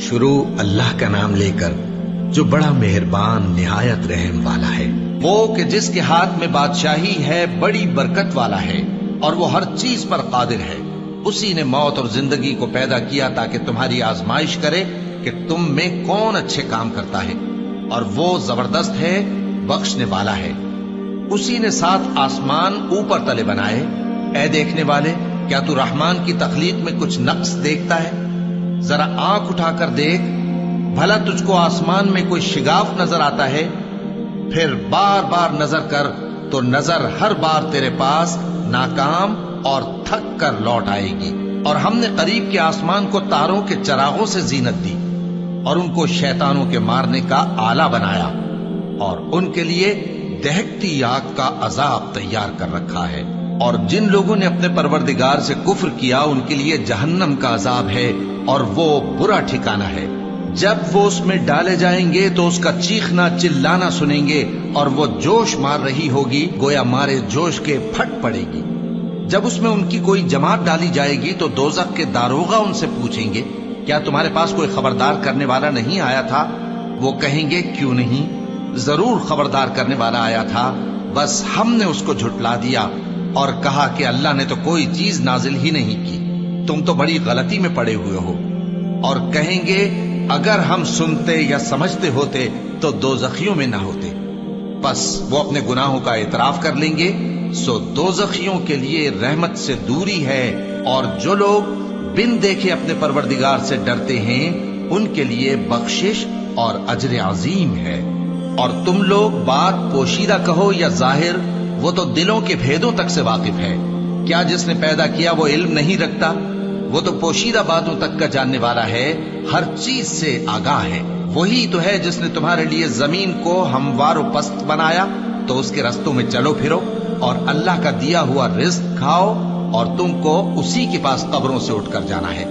شروع اللہ کا نام لے کر جو بڑا مہربان نہایت رحم والا ہے۔ وہ کہ جس کے ہاتھ میں بادشاہی ہے بڑی برکت والا ہے اور وہ ہر چیز پر قادر ہے۔ اسی نے موت اور زندگی کو پیدا کیا تاکہ تمہاری آزمائش کرے کہ تم میں کون اچھے کام کرتا ہے، اور وہ زبردست ہے، بخشنے والا ہے۔ اسی نے 7 آسمان اوپر تلے بنائے۔ اے دیکھنے والے، کیا تو رحمان کی تخلیق میں کچھ نقص دیکھتا ہے؟ ذرا آنکھ اٹھا کر دیکھ، بھلا تجھ کو آسمان میں کوئی شگاف نظر آتا ہے؟ پھر بار بار نظر کر تو نظر ہر بار تیرے پاس ناکام اور تھک کر لوٹ آئے گی۔ اور ہم نے قریب کے آسمان کو تاروں کے چراغوں سے زینت دی اور ان کو شیطانوں کے مارنے کا آلہ بنایا، اور ان کے لیے دہکتی آگ کا عذاب تیار کر رکھا ہے۔ اور جن لوگوں نے اپنے پروردگار سے کفر کیا ان کے لیے جہنم کا عذاب ہے، اور وہ برا ٹھکانہ ہے۔ جب وہ اس میں ڈالے جائیں گے تو اس کا چیخنا چلانا سنیں گے، اور وہ جوش مار رہی ہوگی گویا مارے جوش کے پھٹ پڑے گی۔ جب اس میں ان کی کوئی جماعت ڈالی جائے گی تو دوزخ کے داروغہ ان سے پوچھیں گے، کیا تمہارے پاس کوئی خبردار کرنے والا نہیں آیا تھا؟ وہ کہیں گے، کیوں نہیں، ضرور خبردار کرنے والا آیا تھا، بس ہم نے اس کو جھٹلا دیا اور کہا کہ اللہ نے تو کوئی چیز نازل ہی نہیں کی، تم تو بڑی غلطی میں پڑے ہوئے ہو۔ اور کہیں گے، اگر ہم سنتے یا سمجھتے ہوتے تو دوزخیوں میں نہ ہوتے۔ پس وہ اپنے گناہوں کا اعتراف کر لیں گے، سو دوزخیوں کے لیے رحمت سے دوری ہے، اور جو لوگ بن دیکھے اپنے پروردگار سے ڈرتے ہیں ان کے لیے بخشش اور اجر عظیم ہے۔ اور تم لوگ بات پوشیدہ کہو یا ظاہر، وہ تو دلوں کے بھیدوں تک سے واقف ہے۔ کیا جس نے پیدا کیا وہ علم نہیں رکھتا؟ وہ تو پوشیدہ باتوں تک کا جاننے والا ہے، ہر چیز سے آگاہ ہے۔ وہی تو ہے جس نے تمہارے لیے زمین کو ہموار و پست بنایا، تو اس کے رستوں میں چلو پھرو اور اللہ کا دیا ہوا رزق کھاؤ، اور تم کو اسی کے پاس قبروں سے اٹھ کر جانا ہے۔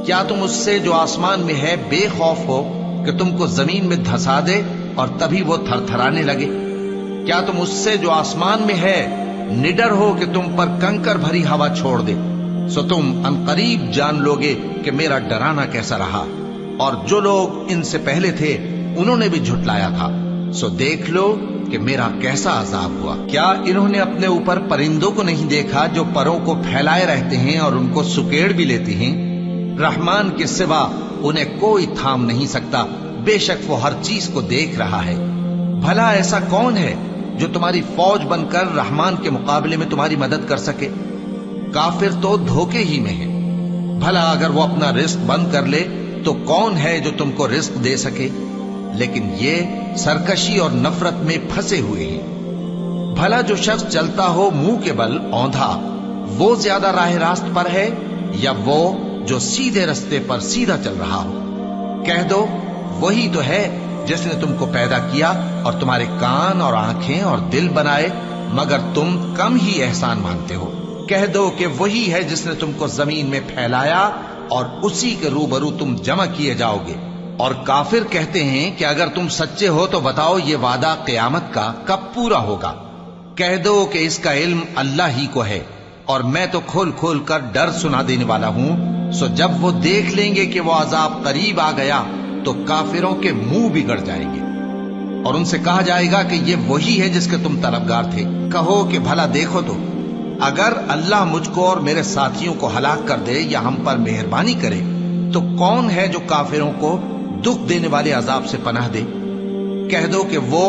کیا تم اس سے جو آسمان میں ہے بے خوف ہو کہ تم کو زمین میں دھسا دے اور تبھی وہ تھر تھرانے لگے؟ کیا تم اس سے جو آسمان میں ہے نڈر ہو کہ تم پر کنکر بھری ہوا چھوڑ دے؟ سو تم عنقریب جان لوگے کہ میرا ڈرانا کیسا رہا۔ اور جو لوگ ان سے پہلے تھے انہوں نے بھی جھٹلایا تھا، سو دیکھ لو کہ میرا کیسا عذاب ہوا۔ کیا انہوں نے اپنے اوپر پرندوں کو نہیں دیکھا جو پروں کو پھیلائے رہتے ہیں اور ان کو سکیڑ بھی لیتے ہیں؟ رحمان کے سوا انہیں کوئی تھام نہیں سکتا، بے شک وہ ہر چیز کو دیکھ رہا ہے۔ بھلا ایسا کون ہے جو تمہاری فوج بن کر رحمان کے مقابلے میں تمہاری مدد کر سکے؟ کافر تو دھوکے ہی میں ہے۔ بھلا اگر وہ اپنا رزق بند کر لے تو کون ہے جو تم کو رزق دے سکے؟ لیکن یہ سرکشی اور نفرت میں پھنسے ہوئے ہیں۔ بھلا جو شخص چلتا ہو منہ کے بل اوندھا، وہ زیادہ راہ راست پر ہے یا وہ جو سیدھے رستے پر سیدھا چل رہا ہو؟ کہہ دو، وہی تو ہے جس نے تم کو پیدا کیا اور تمہارے کان اور آنکھیں اور دل بنائے، مگر تم کم ہی احسان مانتے ہو۔ کہہ دو کہ وہی ہے جس نے تم کو زمین میں پھیلایا اور اسی کے روبرو تم جمع کیے جاؤ گے۔ اور کافر کہتے ہیں کہ اگر تم سچے ہو تو بتاؤ یہ وعدہ قیامت کا کب پورا ہوگا؟ کہہ دو کہ اس کا علم اللہ ہی کو ہے، اور میں تو کھول کھول کر ڈر سنا دینے والا ہوں۔ سو جب وہ دیکھ لیں گے کہ وہ عذاب قریب آ گیا تو کافروں کے منہ بگڑ جائیں گے، اور ان سے کہا جائے گا کہ یہ وہی ہے جس کے تم طلبگار تھے۔ کہو کہ بھلا دیکھو تو، اگر اللہ مجھ کو اور میرے ساتھیوں کو ہلاک کر دے یا ہم پر مہربانی کرے تو کون ہے جو کافروں کو دکھ دینے والے عذاب سے پناہ دے؟ کہہ دو کہ وہ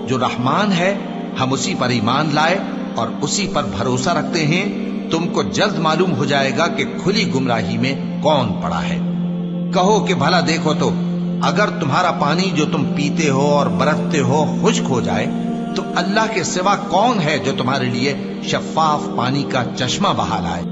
جو رحمان ہے، ہم اسی پر ایمان لائے اور اسی پر بھروسہ رکھتے ہیں۔ تم کو جلد معلوم ہو جائے گا کہ کھلی گمراہی میں کون پڑا ہے۔ کہو کہ بھلا دیکھو تو، اگر تمہارا پانی جو تم پیتے ہو اور برتتے ہو خشک ہو جائے تو اللہ کے سوا کون ہے جو تمہارے لیے شفاف پانی کا چشمہ بہا لائے؟